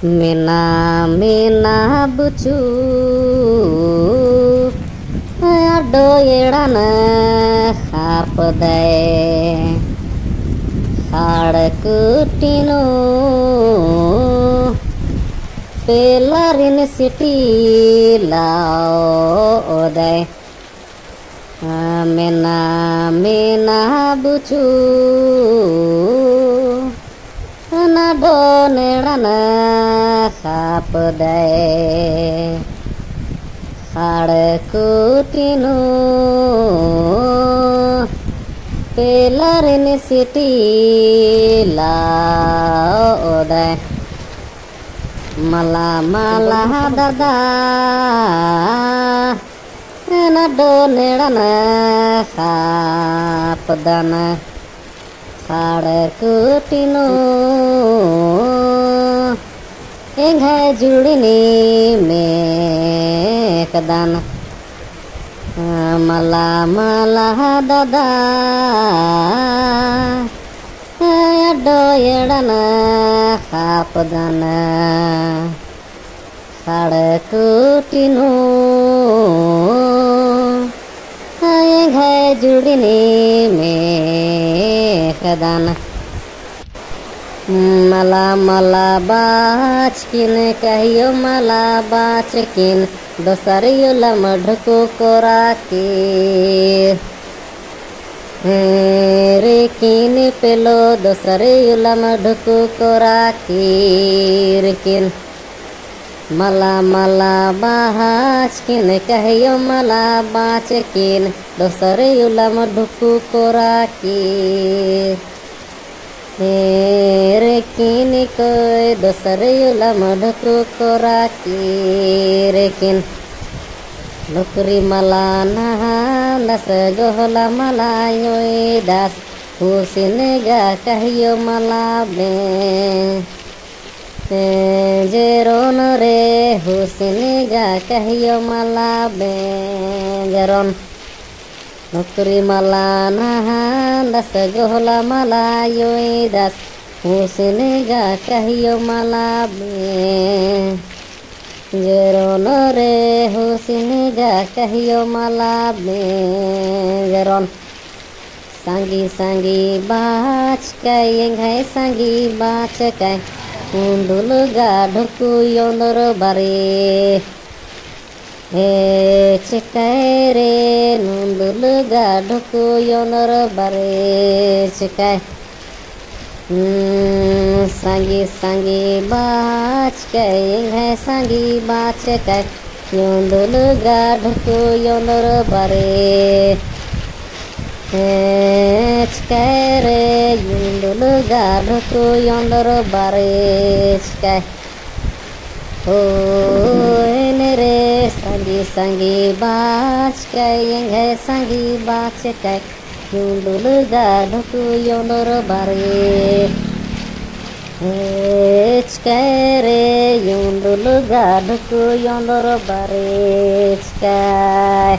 Mina mina bucu ado yedana harpadai hadakutinu pelarin city lao odai mina mina bucu nado nedana harpadai hadakutinu pelarin city lao odai mala mala dada nado nedana harpadana hadakutinu enghai judini mekdana mala mala dada ado yedana harpadana hadakutinu enghai judini mekdana mala mala bachkin kahiyo mala bachkin dosariyo lamadhko koraki rekin pelo dosariyo lamadhko koraki rekin mala mala bachkin kahiyo mala bachkin dosariyo lamadhko koraki rekin koy dosariyo lamadhko koraki rekin nukri malana das gohla malayoy das husinega kahiyo malabe jeron re husinega kahiyo malabe jeron nukri malana das gohla malayoy das husinega kahiyo malabe jeron re husinega kahiyo malabe jeron sangi sangi bach kai enghai sangi bach kai undul gadhku yondor bare cikai re nundul gadhku yondor bare cikai sangi sangi bach kai enghai sangi bach kai yondul gadhku yondor bare cikai re yondul gadhku yondor bare cikai re sangi sangi bach kai enghai sangi bach kai yondul gadhku yondor bare cikai re yondul gadhku yondor bare cikai